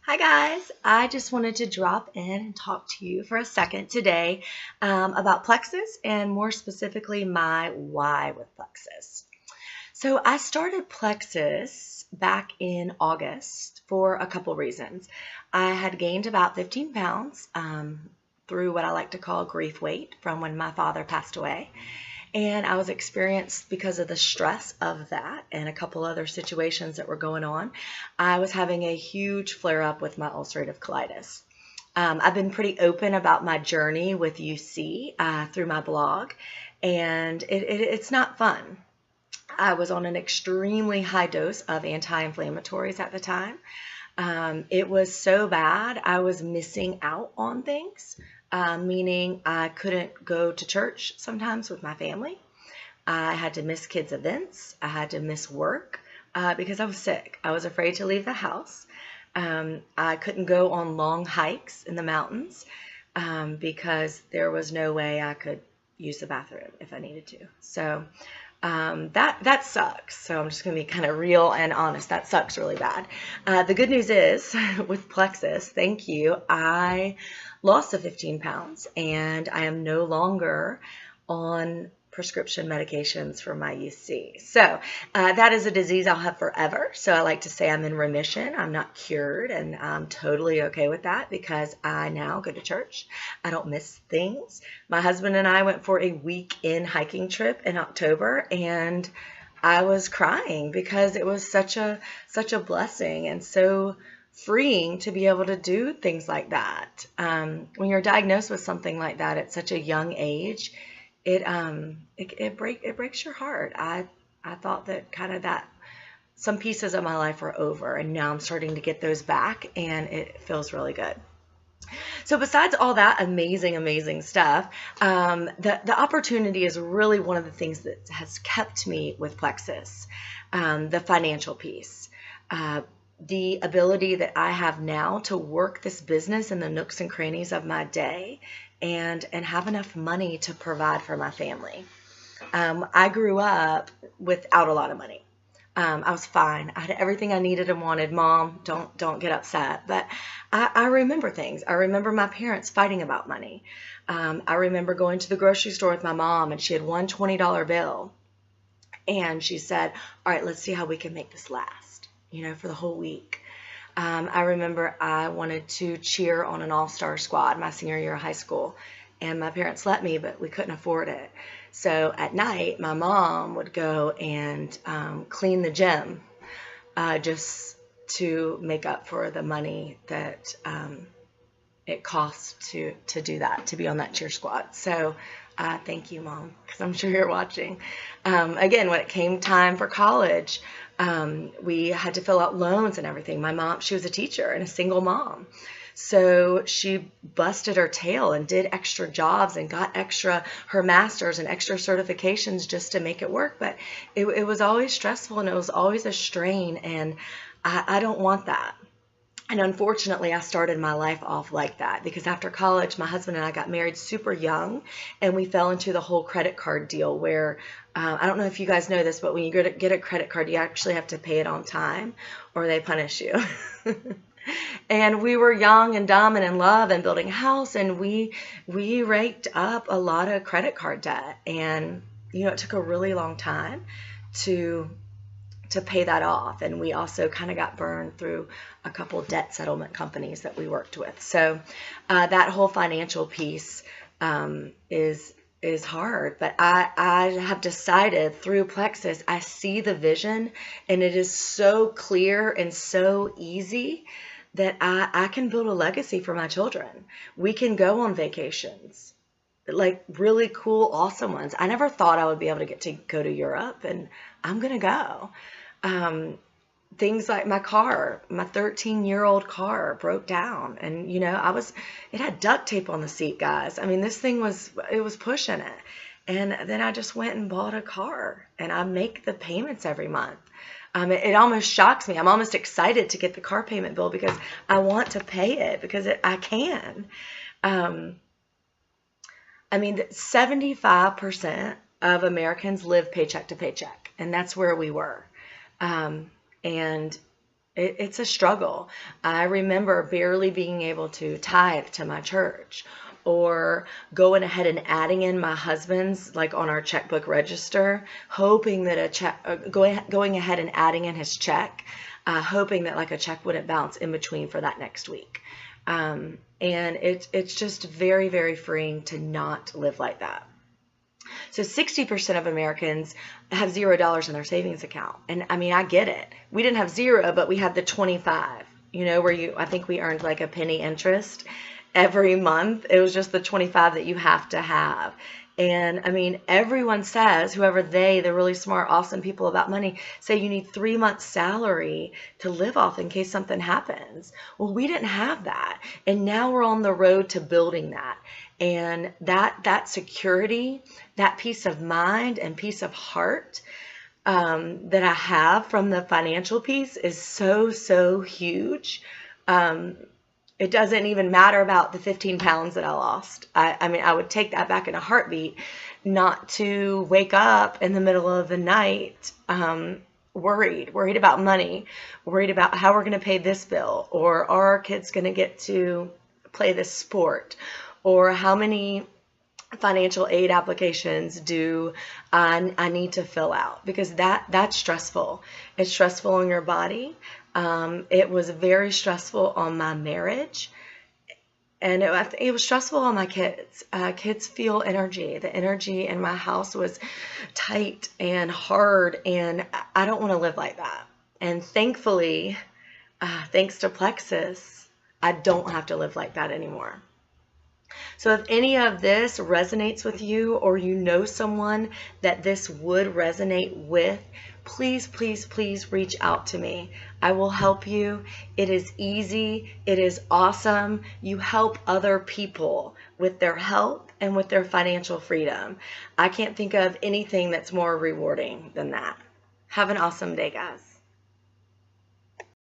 Hi guys, I just wanted to drop in and talk to you for a second today about Plexus and more specifically my why with Plexus. So I started Plexus back in August for a couple reasons. I had gained about 15 pounds through what I like to call grief weight from when my father passed away. And I was experienced because of the stress of that and a couple other situations that were going on. I was having a huge flare up with my ulcerative colitis. I've been pretty open about my journey with UC through my blog, and it's not fun. I was on an extremely high dose of anti-inflammatories at the time. It was so bad, I was missing out on things, meaning I couldn't go to church sometimes with my family. I had to miss kids' events. I had to miss work because I was sick. I was afraid to leave the house. I couldn't go on long hikes in the mountains because there was no way I could use the bathroom if I needed to. So that sucks. So I'm just going to be kind of real and honest. That sucks really bad. The good news is with Plexus, thank you, I lost the 15 pounds and I am no longer on prescription medications for my UC. So that is a disease I'll have forever. So I like to say I'm in remission. I'm not cured, and I'm totally okay with that because I now go to church. I don't miss things. My husband and I went for a weekend hiking trip in October, and I was crying because it was such a blessing and so freeing to be able to do things like that. When you're diagnosed with something like that at such a young age, it breaks your heart. I thought that some pieces of my life were over, and now I'm starting to get those back, and it feels really good. So besides all that amazing stuff, the opportunity is really one of the things that has kept me with Plexus. The financial piece. The ability that I have now to work this business in the nooks and crannies of my day and have enough money to provide for my family. I grew up without a lot of money. I was fine. I had everything I needed and wanted. Mom, don't get upset. But I remember things. I remember my parents fighting about money. I remember going to the grocery store with my mom, and she had one $20 bill. And she said, all right, let's see how we can make this last, for the whole week. I remember I wanted to cheer on an all-star squad my senior year of high school, and my parents let me, but we couldn't afford it. So at night, my mom would go and clean the gym just to make up for the money that it costs to do that, to be on that cheer squad. So thank you, Mom, because I'm sure you're watching. Again, when it came time for college, we had to fill out loans and everything. My mom, she was a teacher and a single mom. So she busted her tail and did extra jobs and got her master's and extra certifications just to make it work. But it was always stressful, and it was always a strain, and I don't want that. And unfortunately, I started my life off like that because after college, my husband and I got married super young, and we fell into the whole credit card deal where I don't know if you guys know this, but when you get a credit card, you actually have to pay it on time or they punish you. And we were young and dumb and in love and building a house, and we raked up a lot of credit card debt. And, it took a really long time to pay that off. And we also kind of got burned through a couple debt settlement companies that we worked with. So that whole financial piece is hard, but I have decided through Plexus, I see the vision, and it is so clear and so easy that I can build a legacy for my children. We can go on vacations, like really cool, awesome ones. I never thought I would be able to get to go to Europe, and I'm going to go. Things like my car, my 13-year-old car broke down, and it had duct tape on the seat, guys. I mean, this thing was pushing it. And then I just went and bought a car, and I make the payments every month. It almost shocks me. I'm almost excited to get the car payment bill because I want to pay it because I can. I mean, 75% of Americans live paycheck to paycheck, and that's where we were. And It's a struggle. I remember barely being able to tithe to my church, or going ahead and adding in my husband's, like on our checkbook register, hoping that a check, going ahead and adding in his check, hoping that like a check wouldn't bounce in between for that next week. And it's just very, very freeing to not live like that. So 60% of Americans have $0 in their savings account. And I mean, I get it. We didn't have zero, but we had the 25, where I think we earned like a penny interest every month. It was just the 25 that you have to have. And I mean, everyone says, whoever the really smart, awesome people about money say you need 3 months salary to live off in case something happens. Well, we didn't have that. And now we're on the road to building that. And that security, that peace of mind and peace of heart that I have from the financial piece is so, so huge. It doesn't even matter about the 15 pounds that I lost. I mean, I would take that back in a heartbeat, not to wake up in the middle of the night worried about money, worried about how we're going to pay this bill, or are our kids going to get to play this sport, or how many financial aid applications do I need to fill out, because that's stressful. It's stressful on your body. It was very stressful on my marriage, and it was stressful on my kids. Kids feel energy. The energy in my house was tight and hard, and I don't want to live like that. And thankfully, thanks to Plexus, I don't have to live like that anymore. So if any of this resonates with you, or you know someone that this would resonate with, please, please, please reach out to me. I will help you. It is easy. It is awesome. You help other people with their health and with their financial freedom. I can't think of anything that's more rewarding than that. Have an awesome day, guys.